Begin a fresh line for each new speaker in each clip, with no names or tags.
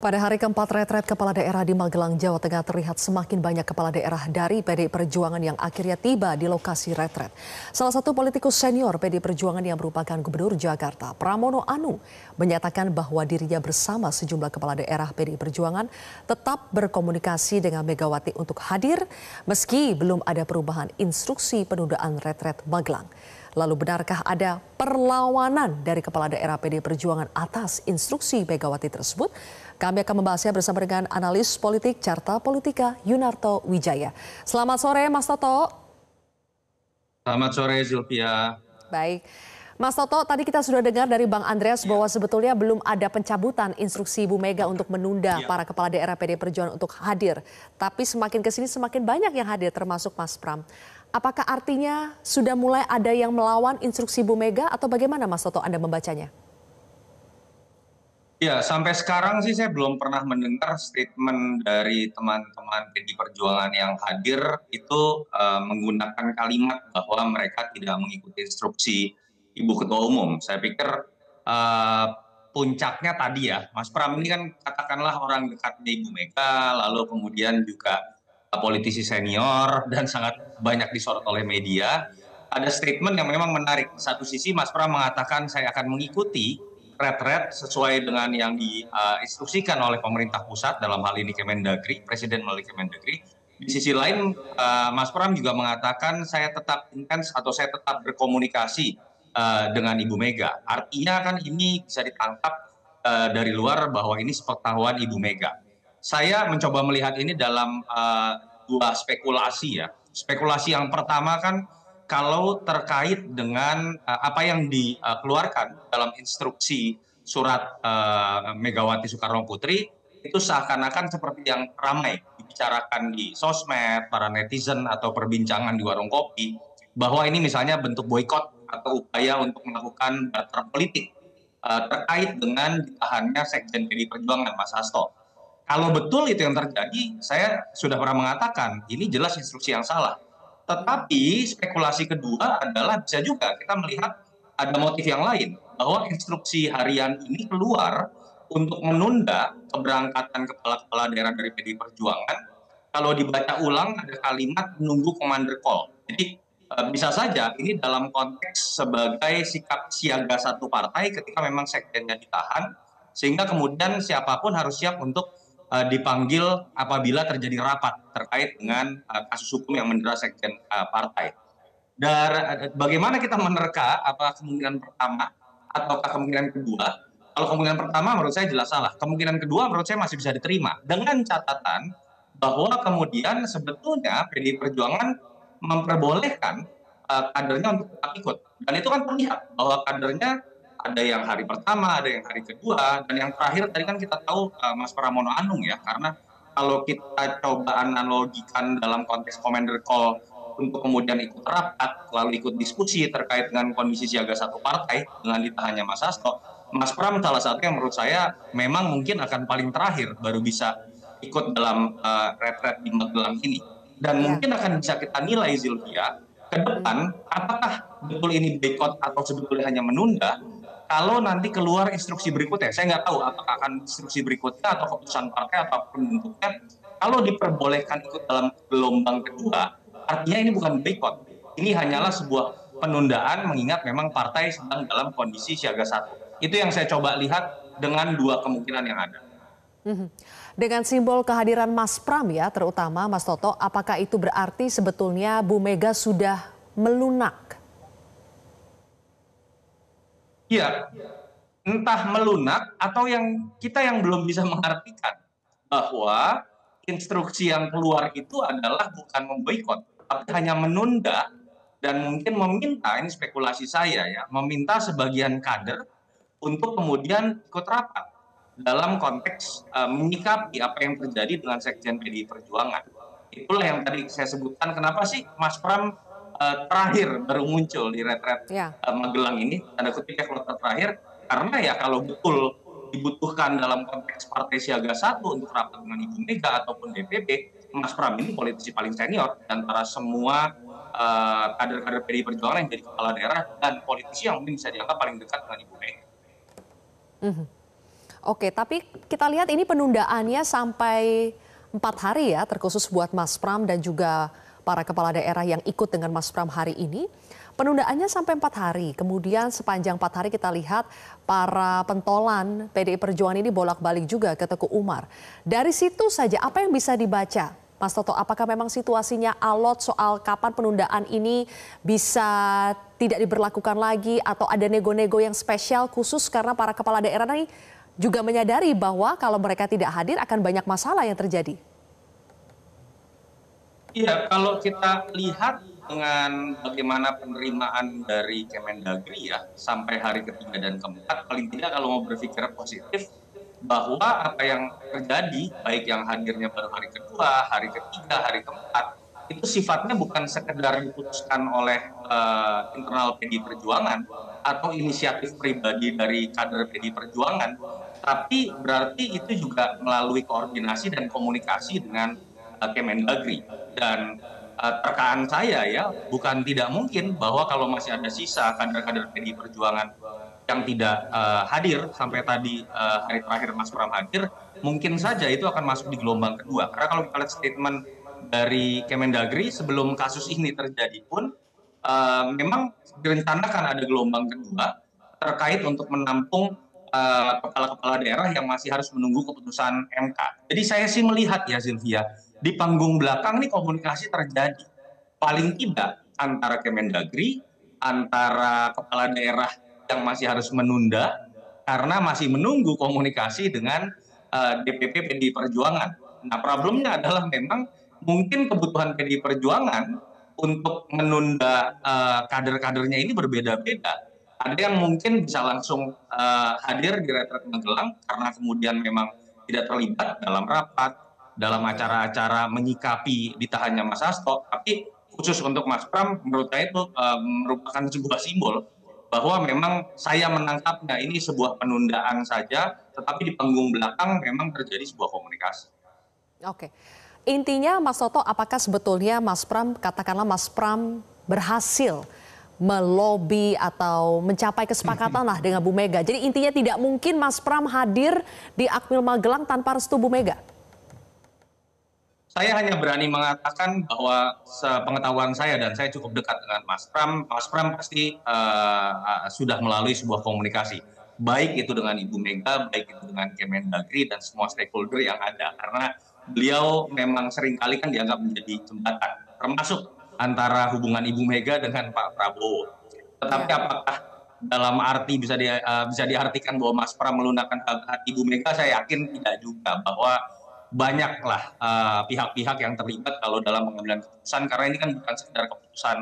Pada hari keempat retret kepala daerah di Magelang, Jawa Tengah terlihat semakin banyak kepala daerah dari PDI Perjuangan yang akhirnya tiba di lokasi retret. Salah satu politikus senior PDI Perjuangan yang merupakan Gubernur Jakarta, Pramono Anung, menyatakan bahwa dirinya bersama sejumlah kepala daerah PDI Perjuangan tetap berkomunikasi dengan Megawati untuk hadir meski belum ada perubahan instruksi penundaan retret Magelang. Lalu benarkah ada perlawanan dari kepala daerah PDI Perjuangan atas instruksi Megawati tersebut? Kami akan membahasnya bersama dengan analis politik Carta Politika Yunarto Wijaya. Selamat sore Mas Toto.
Selamat sore Zulfia.
Baik. Mas Toto, tadi kita sudah dengar dari Bang Andreas bahwa sebetulnya belum ada pencabutan instruksi Ibu Mega untuk menunda para kepala daerah PDI Perjuangan untuk hadir. Tapi semakin kesini semakin banyak yang hadir termasuk Mas Pram. Apakah artinya sudah mulai ada yang melawan instruksi Bu Mega atau bagaimana Mas Toto Anda membacanya?
Ya, sampai sekarang sih saya belum pernah mendengar statement dari teman-teman PDI Perjuangan yang hadir itu menggunakan kalimat bahwa mereka tidak mengikuti instruksi Ibu Ketua Umum. Saya pikir puncaknya tadi ya, Mas Pram ini kan katakanlah orang dekatnya Ibu Mega, lalu kemudian juga politisi senior dan sangat banyak disorot oleh media. Ada statement yang memang menarik. Di satu sisi Mas Pram mengatakan saya akan mengikuti retret sesuai dengan yang diinstruksikan oleh pemerintah pusat, dalam hal ini Kemendagri, Presiden melalui Kemendagri. Di sisi lain Mas Pram juga mengatakan saya tetap intens atau saya tetap berkomunikasi dengan Ibu Mega. Artinya kan ini bisa ditangkap dari luar bahwa ini sepengetahuan Ibu Mega. Saya mencoba melihat ini dalam dua spekulasi ya. Spekulasi yang pertama kan kalau terkait dengan apa yang dikeluarkan dalam instruksi surat Megawati Soekarno Putri, itu seakan-akan seperti yang ramai dibicarakan di sosmed, para netizen atau perbincangan di warung kopi, bahwa ini misalnya bentuk boikot atau upaya untuk melakukan barter politik terkait dengan ditahannya Sekjen PDI Perjuangan Mas Hasto. Kalau betul itu yang terjadi, saya sudah pernah mengatakan ini jelas instruksi yang salah. Tetapi spekulasi kedua adalah bisa juga kita melihat ada motif yang lain, bahwa instruksi harian ini keluar untuk menunda keberangkatan kepala-kepala daerah dari PDI Perjuangan. Kalau dibaca ulang ada kalimat menunggu commander call. Jadi bisa saja ini dalam konteks sebagai sikap siaga satu partai ketika memang sekjennya ditahan, sehingga kemudian siapapun harus siap untuk dipanggil apabila terjadi rapat terkait dengan kasus hukum yang mendera sekjen partai. Dan bagaimana kita menerka apa kemungkinan pertama ataukah kemungkinan kedua? Kalau kemungkinan pertama menurut saya jelas salah. Kemungkinan kedua menurut saya masih bisa diterima dengan catatan bahwa kemudian sebetulnya PDI Perjuangan memperbolehkan kadernya untuk tetap ikut. Dan itu kan terlihat bahwa kadernya ada yang hari pertama, ada yang hari kedua, dan yang terakhir tadi kan kita tahu Mas Pramono Anung ya, karena kalau kita coba analogikan dalam konteks commander call untuk kemudian ikut rapat, lalu ikut diskusi terkait dengan kondisi siaga satu partai dengan ditahannya Mas Hasto, Mas Pram salah satu yang menurut saya memang mungkin akan paling terakhir baru bisa ikut dalam retret di Magelang ini. Dan
Ya.
mungkin akan bisa kita nilai Zilvia, ke depan apakah betul ini boykot atau sebetulnya hanya menunda. Kalau nanti keluar instruksi berikutnya, saya nggak tahu apakah akan instruksi berikutnya atau keputusan partai ataupun bentuknya. Kalau diperbolehkan ikut dalam gelombang kedua, artinya ini bukan boykot. Ini hanyalah sebuah penundaan mengingat memang partai sedang dalam kondisi siaga satu. Itu yang saya coba lihat dengan dua kemungkinan yang ada.
Dengan simbol kehadiran Mas Pram ya, terutama Mas Toto, apakah itu berarti sebetulnya Bu Mega sudah melunak?
Iya, entah melunak atau yang kita yang belum bisa mengartikan bahwa instruksi yang keluar itu adalah bukan memboikot, tapi hanya menunda dan mungkin meminta, ini spekulasi saya ya, meminta sebagian kader untuk kemudian ikut rapat dalam konteks menyikapi apa yang terjadi dengan Sekjen PDI Perjuangan. Itulah yang tadi saya sebutkan, kenapa sih Mas Pram terakhir baru muncul di retret
Ya.
Magelang ini, tanda kutipnya kloter terakhir, karena ya kalau betul dibutuhkan dalam konteks partai siaga satu untuk rapat dengan Ibu Mega ataupun DPP, Mas Pram ini politisi paling senior antara semua kader-kader PDI Perjuangan yang jadi kepala daerah dan politisi yang mungkin bisa dianggap paling dekat dengan Ibu Mega.
Mhm. Oke, tapi kita lihat ini penundaannya sampai 4 hari ya, terkhusus buat Mas Pram dan juga para kepala daerah yang ikut dengan Mas Pram hari ini. Penundaannya sampai 4 hari. Kemudian sepanjang 4 hari kita lihat para pentolan PDI Perjuangan ini bolak-balik juga ke Teguh Umar. Dari situ saja apa yang bisa dibaca, Mas Toto? Apakah memang situasinya alot soal kapan penundaan ini bisa tidak diberlakukan lagi atau ada nego-nego yang spesial khusus karena para kepala daerah ini juga menyadari bahwa kalau mereka tidak hadir akan banyak masalah yang terjadi?
Iya, kalau kita lihat dengan bagaimana penerimaan dari Kemendagri ya sampai hari ketiga dan keempat, paling tidak kalau mau berpikir positif bahwa apa yang terjadi, baik yang hadirnya baru hari kedua, hari ketiga, hari keempat, itu sifatnya bukan sekedar diputuskan oleh internal PDI Perjuangan atau inisiatif pribadi dari kader PDI Perjuangan, tapi berarti itu juga melalui koordinasi dan komunikasi dengan Kemendagri. Dan terkaan saya ya, bukan tidak mungkin bahwa kalau masih ada sisa kader-kader PDI Perjuangan yang tidak hadir sampai tadi hari terakhir Mas Pram hadir, mungkin saja itu akan masuk di gelombang kedua. Karena kalau kita lihat statement dari Kemendagri sebelum kasus ini terjadi pun, memang direncanakan ada gelombang kedua terkait untuk menampung kepala-kepala daerah yang masih harus menunggu keputusan MK. Jadi saya sih melihat ya Sylvia, di panggung belakang ini komunikasi terjadi. Paling tidak antara Kemendagri, antara kepala daerah yang masih harus menunda karena masih menunggu komunikasi dengan DPP PDI Perjuangan. Nah, problemnya adalah memang mungkin kebutuhan PDI Perjuangan untuk menunda kader-kadernya ini berbeda-beda. Ada yang mungkin bisa langsung hadir di retret Magelang karena kemudian memang tidak terlibat dalam rapat, dalam acara-acara menyikapi ditahannya Mas Hasto. Tapi khusus untuk Mas Pram, menurut saya itu merupakan sebuah simbol bahwa memang saya menangkapnya ini sebuah penundaan saja, tetapi di panggung belakang memang terjadi sebuah komunikasi.
Oke. Intinya Mas Toto, apakah sebetulnya Mas Pram, katakanlah Mas Pram berhasil melobi atau mencapai kesepakatan lah dengan Bu Mega. Jadi intinya tidak mungkin Mas Pram hadir di Akmil Magelang tanpa restu Bu Mega.
Saya hanya berani mengatakan bahwa sepengetahuan saya dan saya cukup dekat dengan Mas Pram pasti sudah melalui sebuah komunikasi. Baik itu dengan Ibu Mega, baik itu dengan Kemendagri dan semua stakeholder yang ada. Karena beliau memang seringkali kan dianggap menjadi jembatan, termasuk antara hubungan Ibu Mega dengan Pak Prabowo. Tetapi apakah dalam arti bisa diartikan bahwa Mas Pram melunakkan hati Ibu Mega? Saya yakin tidak juga, bahwa banyaklah pihak-pihak yang terlibat kalau dalam pengambilan keputusan, karena ini kan bukan sekedar keputusan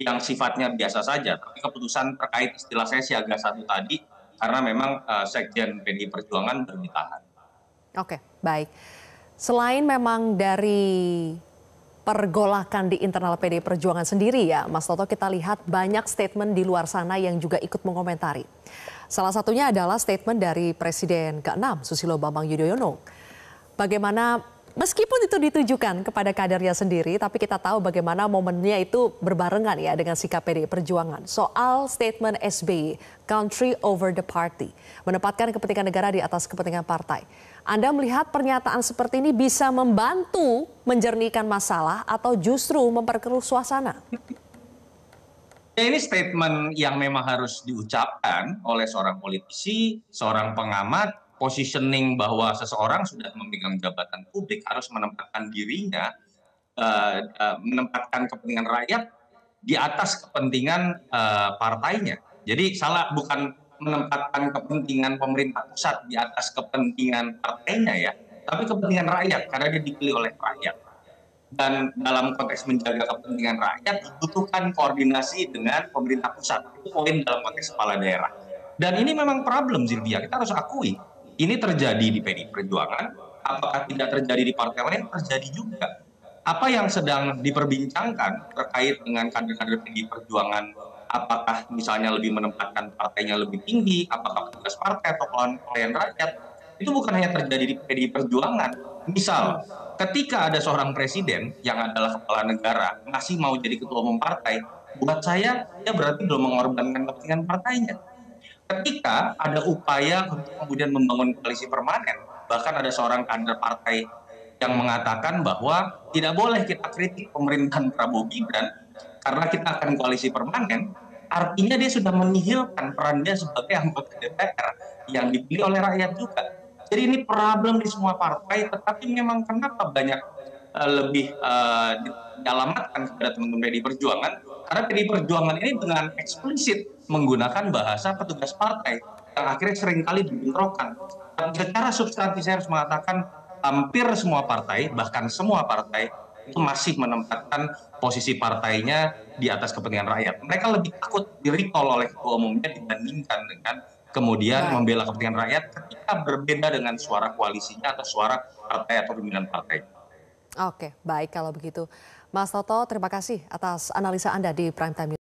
yang sifatnya biasa saja, tapi keputusan terkait istilah saya siaga satu tadi, karena memang Sekjen PDI Perjuangan ditahan.
Oke, baik. Selain memang dari pergolakan di internal PDI Perjuangan sendiri ya, Mas Toto, kita lihat banyak statement di luar sana yang juga ikut mengomentari. Salah satunya adalah statement dari Presiden ke-6 Susilo Bambang Yudhoyono. Bagaimana meskipun itu ditujukan kepada kadernya sendiri, tapi kita tahu bagaimana momennya itu berbarengan ya dengan sikap PDI Perjuangan. Soal statement SBY, country over the party, menempatkan kepentingan negara di atas kepentingan partai. Anda melihat pernyataan seperti ini bisa membantu menjernihkan masalah atau justru memperkeruh suasana?
Ya, ini statement yang memang harus diucapkan oleh seorang politisi, seorang pengamat, positioning bahwa seseorang sudah memegang jabatan publik harus menempatkan dirinya, menempatkan kepentingan rakyat di atas kepentingan partainya. Jadi salah bukan menempatkan kepentingan pemerintah pusat di atas kepentingan partainya ya, tapi kepentingan rakyat karena dia dipilih oleh rakyat. Dan dalam konteks menjaga kepentingan rakyat dibutuhkan koordinasi dengan pemerintah pusat. Itu poin dalam konteks kepala daerah. Dan ini memang problem, Sylvia, kita harus akui. Ini terjadi di PDI Perjuangan, apakah tidak terjadi di partai lain? Terjadi juga. Apa yang sedang diperbincangkan terkait dengan kader-kader PDI Perjuangan, apakah misalnya lebih menempatkan partainya lebih tinggi, apakah petugas partai atau pelayan rakyat, itu bukan hanya terjadi di PDI Perjuangan. Misal, ketika ada seorang presiden yang adalah kepala negara masih mau jadi ketua umum partai, buat saya dia berarti belum mengorbankan kepentingan partainya. ketika ada upaya untuk kemudian membangun koalisi permanen, bahkan ada seorang kader partai yang mengatakan bahwa tidak boleh kita kritik pemerintahan Prabowo Gibran karena kita akan koalisi permanen, artinya dia sudah menihilkan peran dia sebagai anggota DPR yang dipilih oleh rakyat juga. Jadi ini problem di semua partai, tetapi memang kenapa banyak lebih dialamatkan kepada teman-teman PDI Perjuangan, karena PDI Perjuangan ini dengan eksplisit menggunakan bahasa petugas partai yang akhirnya seringkali dibentrokan. Dan secara substansi saya harus mengatakan hampir semua partai, bahkan semua partai itu masih menempatkan posisi partainya di atas kepentingan rakyat. Mereka lebih takut di-recall oleh ketua umumnya dibandingkan dengan kemudian
Baik,
membela kepentingan rakyat ketika berbeda dengan suara koalisinya atau suara partai atau pimpinan partai.
oke, baik kalau begitu. Mas Toto, terima kasih atas analisa Anda di Prime Time.